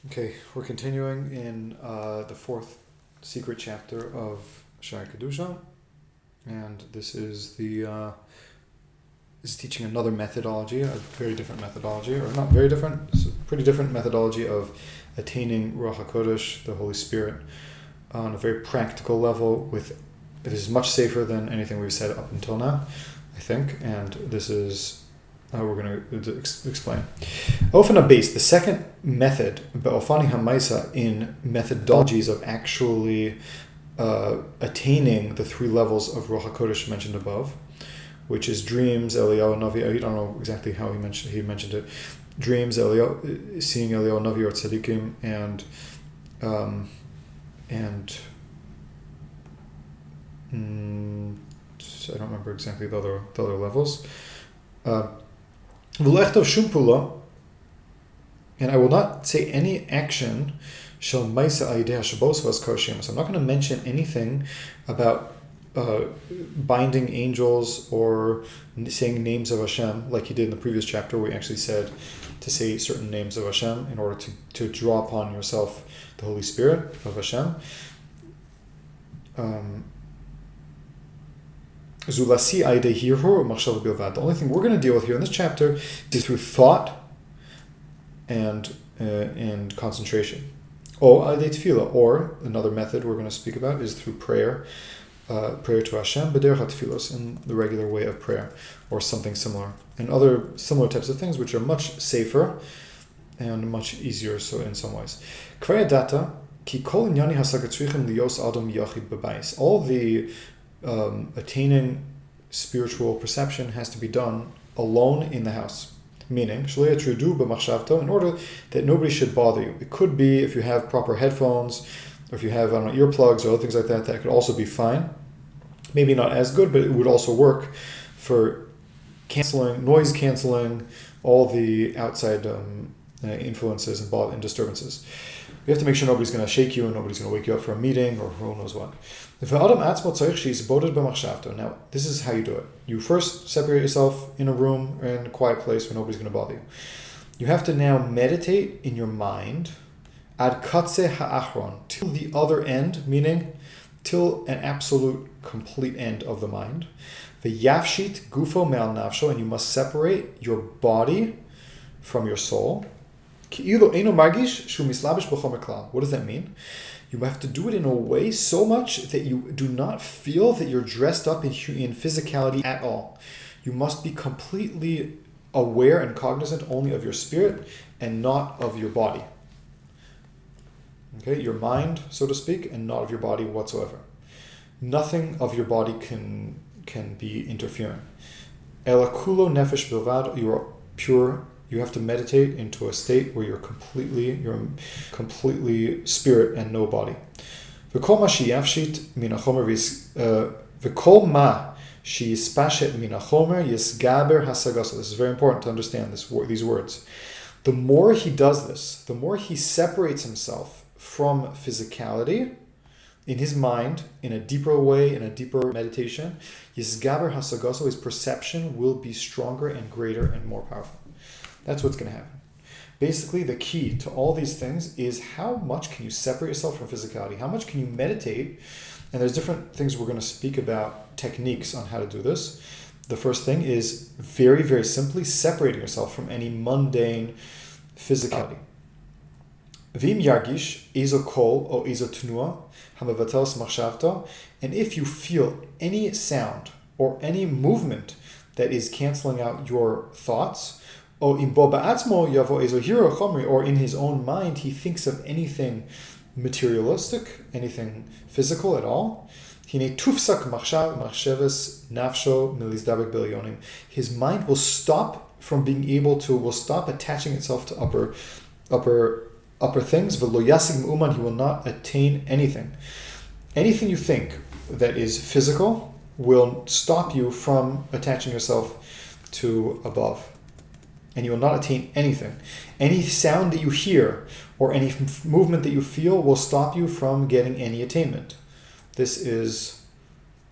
Okay, we're continuing in the fourth secret chapter of Shar Kedusha, and this is teaching another methodology, a very different methodology, or not very different, it's a pretty different methodology of attaining Ruach HaKodesh, the Holy Spirit, on a very practical level. It is much safer than anything we've said up until now, I think, and this is how we're going to explain. Ofana base, the second method, Ba'ofani Hamaisa, in methodologies of actually attaining the three levels of Ruach HaKodesh mentioned above, which is dreams, Eliyahu Navi. I don't know exactly how he mentioned it. Dreams, seeing Eliyahu Navi or Tzadikim, and I don't remember exactly the other levels. And I will not say any action shall maisa aideh shabos v'azkar. So I'm not going to mention anything about binding angels or saying names of Hashem like he did in the previous chapter, where he actually said to say certain names of Hashem in order to draw upon yourself the Holy Spirit of Hashem. The only thing we're going to deal with here in this chapter is through thought and concentration. Or another method we're going to speak about is through prayer to Hashem, b'derech hatfilos, in the regular way of prayer, or something similar, and other similar types of things which are much safer and much easier. So in some ways, all the attaining spiritual perception has to be done alone in the house, meaning in order that nobody should bother you. It could be if you have proper headphones, or if you have earplugs or other things like that, that could also be fine. Maybe not as good, but it would also work for noise canceling all the outside influences and disturbances. You have to make sure nobody's going to shake you and nobody's going to wake you up for a meeting or who knows what. Now, this is how you do it. You first separate yourself in a room or in a quiet place where nobody's going to bother you. You have to now meditate in your mind ad katse ha'achron, till the other end, meaning till an absolute complete end of the mind. V'yafshit gufo me'al nafsho, and you must separate your body from your soul. What does that mean? You have to do it in a way so much that you do not feel that you're dressed up in physicality at all. You must be completely aware and cognizant only of your spirit and not of your body. Okay, your mind, so to speak, and not of your body whatsoever. Nothing of your body can be interfering. Ela kulo nefesh bilvad, you are pure. You have to meditate into a state where you're completely spirit and no body. V'kol ma sheyafshit min hachomer v'kol ma sheyispashet min hachomer yisgaber hasagaso. This is very important to understand these words. The more he does this, the more he separates himself from physicality in his mind, in a deeper way, in a deeper meditation, yisgaber hasagaso, his perception will be stronger and greater and more powerful. That's what's going to happen. Basically, the key to all these things is how much can you separate yourself from physicality? How much can you meditate? And there's different things we're going to speak about, techniques on how to do this. The first thing is very, very simply separating yourself from any mundane physicality. Vim yargish ezo kol o ezo tnua hamavatelas machshavto. And if you feel any sound or any movement that is canceling out your thoughts, or in his own mind, he thinks of anything materialistic, anything physical at all. His mind will stop attaching itself to upper things. He will not attain anything. Anything you think that is physical will stop you from attaching yourself to above. And you will not attain anything. Any sound that you hear or any movement that you feel will stop you from getting any attainment. This is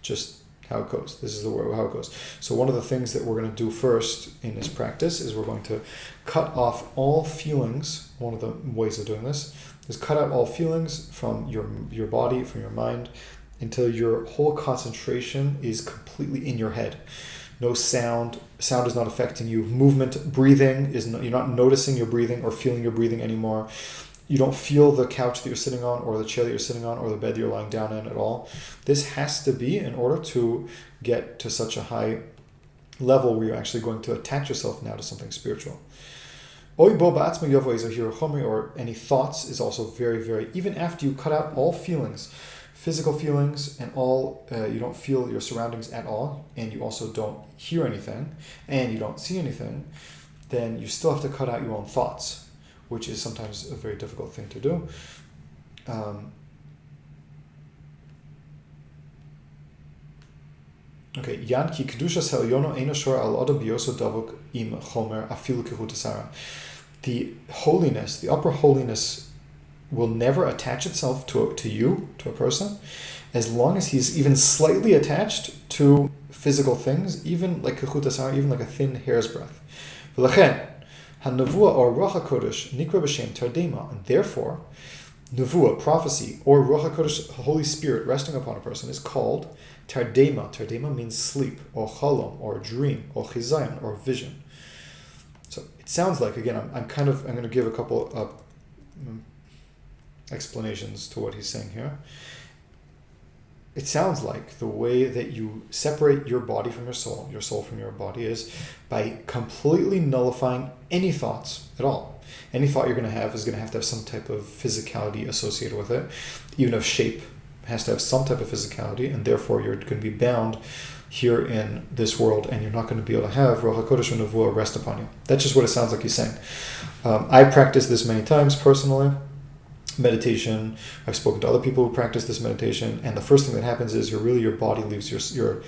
just how it goes. This is how it goes. So one of the things that we're going to do first in this practice is we're going to cut off all feelings. One of the ways of doing this is cut out all feelings from your body, from your mind, until your whole concentration is completely in your head. No sound is not affecting you. Movement, breathing, you're not noticing your breathing or feeling your breathing anymore. You don't feel the couch that you're sitting on or the chair that you're sitting on or the bed that you're lying down in at all. This has to be in order to get to such a high level where you're actually going to attach yourself now to something spiritual. Or any thoughts is also very, very, even after you cut out all feelings, physical feelings, and all, you don't feel your surroundings at all, and you also don't hear anything, and you don't see anything, then you still have to cut out your own thoughts, which is sometimes a very difficult thing to do. Okay, Yan ki kedusha selyono eino shor al odo bioso davuk im chomer afilu kehutasara. The holiness, the upper holiness, will never attach itself to a person, as long as he's even slightly attached to physical things, even like kehutasara, even like a thin hair's breadth. V'lachen hanavua or ruach hakodesh nikra b'shem tardema, and therefore, nevuah, prophecy, or ruach hakodesh, Holy Spirit resting upon a person, is called tardema. Tardema means sleep, or chalom, or dream, or chizayon, or vision. So it sounds like, again, I'm going to give a couple of explanations to what he's saying here. It sounds like the way that you separate your body from your soul from your body, is by completely nullifying any thoughts at all. Any thought you're going to have is going to have some type of physicality associated with it. Even if shape has to have some type of physicality, and therefore you're going to be bound here in this world, and you're not going to be able to have Ruach HaKodesh and Nevuah rest upon you. That's just what it sounds like he's saying. I practiced this many times personally. Meditation. I've spoken to other people who practice this meditation, and the first thing that happens is your body leaves your spirit,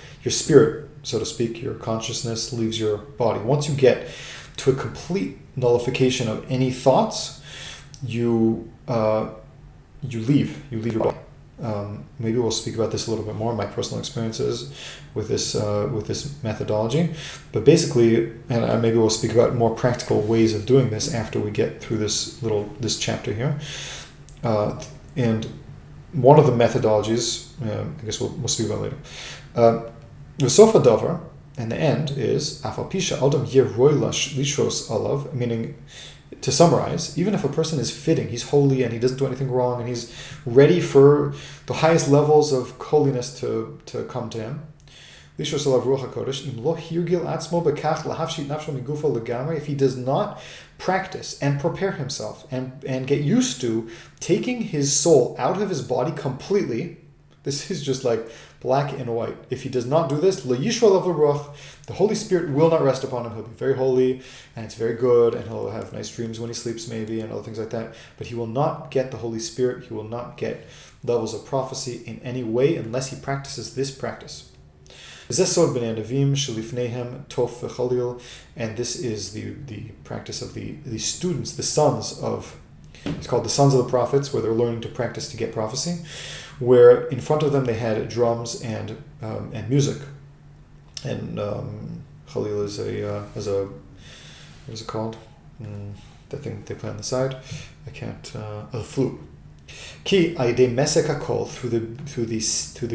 so to speak, your consciousness leaves your body. Once you get to a complete nullification of any thoughts, you leave your body. Maybe we'll speak about this a little bit more, my personal experiences with this methodology, but basically, and maybe we'll speak about more practical ways of doing this after we get through this chapter here. And one of the methodologies, I guess we'll speak about later. The sofa dover, and the end is afalpisha adam yeroilash lishos alav, meaning, to summarize, even if a person is fitting, he's holy and he doesn't do anything wrong, and he's ready for the highest levels of holiness to come to him. If he does not practice and prepare himself and get used to taking his soul out of his body completely, this is just like black and white. If he does not do this, the Holy Spirit will not rest upon him. He'll be very holy, and it's very good, and he'll have nice dreams when he sleeps maybe, and other things like that. But he will not get the Holy Spirit. He will not get levels of prophecy in any way unless he practices this practice. And this is the practice of the students, the sons of, it's called the sons of the prophets, where they're learning to practice to get prophecy, where in front of them they had drums and music. And Khalil is a what is it called? That thing they play on the side. I can't. A flute. Ki aide mesek hakol, through the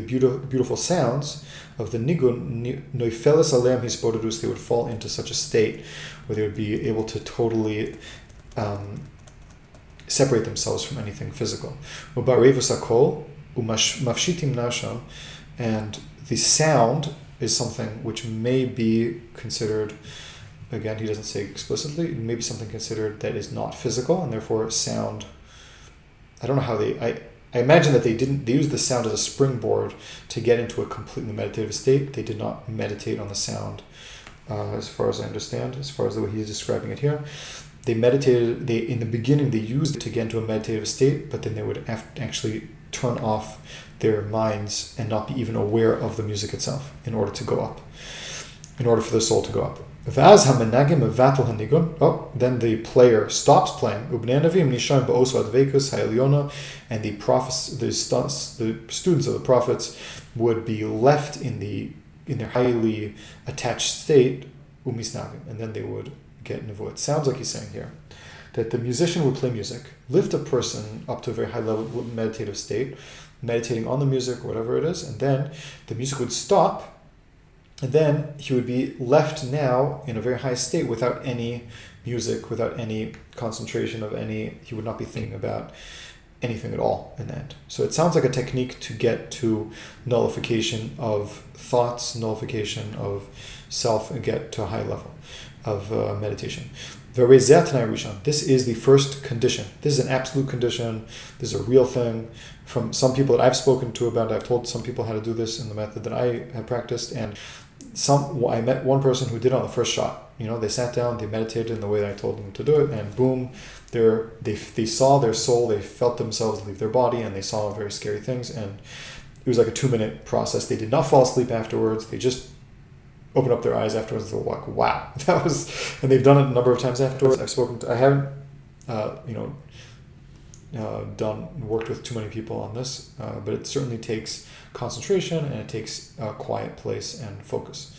beautiful sounds of the nigun noifeles alem hisbodadus, they would fall into such a state where they would be able to totally separate themselves from anything physical. Ubarevus hakol umafshitim nasham, and the sound is something which may be considered, again, he doesn't say explicitly, it may be something considered that is not physical, and therefore sound, I don't know how I imagine that they used the sound as a springboard to get into a completely meditative state. They did not meditate on the sound, as far as I understand, as far as the way he's describing it here. They meditated, in the beginning they used it to get into a meditative state, but then they would actually turn off their minds and not be even aware of the music itself in order to go up, in order for the soul to go up. Then the player stops playing, and the students of the prophets would be left in the in their highly attached state, umisnavim, and then they would get nevuah. It sounds like he's saying here that the musician would play music, lift a person up to a very high level meditative state, meditating on the music, whatever it is, and then the music would stop, and then he would be left now in a very high state without any music, without any concentration of any, he would not be thinking about anything at all in that. So it sounds like a technique to get to nullification of thoughts, nullification of self, and get to a high level of meditation. This is the first condition. This is an absolute condition. This is a real thing. From some people that I've spoken to about it, I've told some people how to do this in the method that I have practiced, and I met one person who did it on the first shot. They sat down, they meditated in the way that I told them to do it, and boom, they saw their soul, they felt themselves leave their body, and they saw very scary things, and it was like a 2-minute process. They did not fall asleep afterwards. They just open up their eyes afterwards and they're like, wow, that was, and they've done it a number of times afterwards. I haven't, worked with too many people on this, but it certainly takes concentration and it takes a quiet place and focus.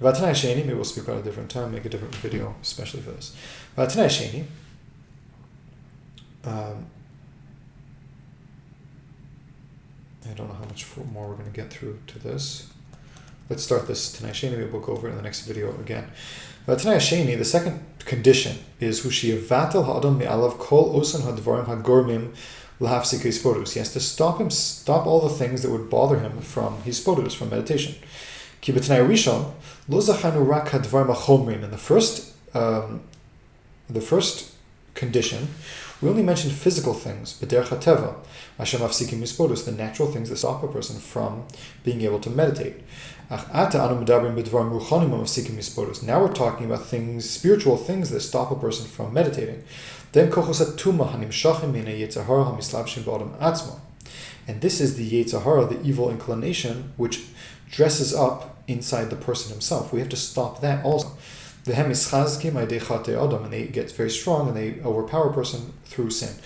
Vatanai Sheni, maybe we'll speak about it a different time, make a different video, especially for this. Vatanai Sheni, I don't know how much more we're going to get through to this. Let's start this Tanai Sheni, maybe we'll go over it in the next video again. Tanai Sheni, the second condition is Hushiavatel ha'adam mi'alav kol osan ha'dvarim ha'gormim l'hafsik hispodus. He has to stop all the things that would bother him from hispodus, from meditation. Ki b'tanai rishon lo zachanu rak ha'dvarim ha'chomrim. In the first condition, we only mentioned physical things, b'derech ha'teva, asher mafsikim hispodus, the natural things that stop a person from being able to meditate. Now we're talking about things, spiritual things that stop a person from meditating. And this is the Yetzer Hara, the evil inclination, which dresses up inside the person himself. We have to stop that also. And they get very strong and they overpower a person through sin.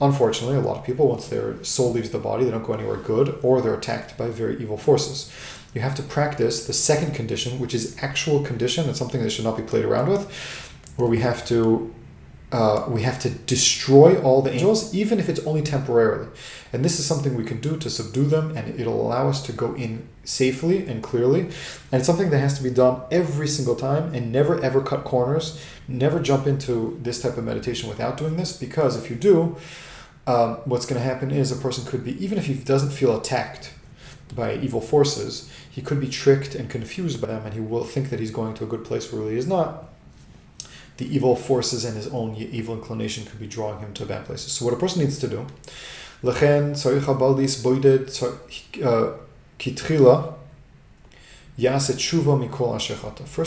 Unfortunately, a lot of people, once their soul leaves the body, they don't go anywhere good, or they're attacked by very evil forces. You have to practice the second condition, which is actual condition. It's something that should not be played around with, where we have to destroy all the angels, even if it's only temporarily. And this is something we can do to subdue them, and it'll allow us to go in safely and clearly. And it's something that has to be done every single time, and never ever cut corners. Never jump into this type of meditation without doing this, because if you do, what's going to happen is a person could be, even if he doesn't feel attacked by evil forces, he could be tricked and confused by them, and he will think that he's going to a good place where really is not. The evil forces and his own evil inclination could be drawing him to bad places. So what a person needs to do, first,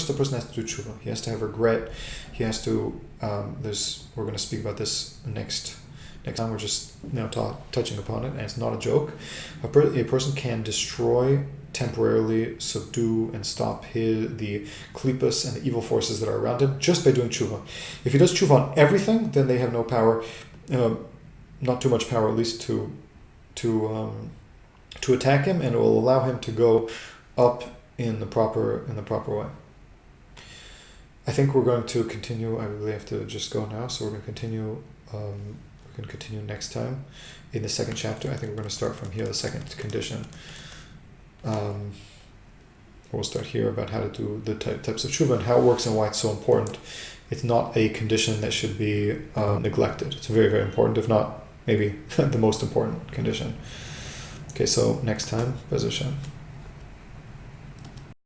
the person has to do tshuva. He has to have regret. He has to. We're going to speak about this next time. We're just touching upon it, and it's not a joke. A person can destroy, temporarily subdue, and stop the klippas and the evil forces that are around him just by doing tshuva. If he does tshuva on everything, then they have no power, not too much power, at least to attack him, and it will allow him to go up in the proper way. I think we're going to continue. I really have to just go now, so we're going to continue. We're going to continue next time in the second chapter. I think we're going to start from here, the second condition. We'll start here about how to do the types of tshuva and how it works and why it's so important. It's not a condition that should be neglected. It's very, very important, if not maybe the most important condition. Okay, so next time, Bez Hashem.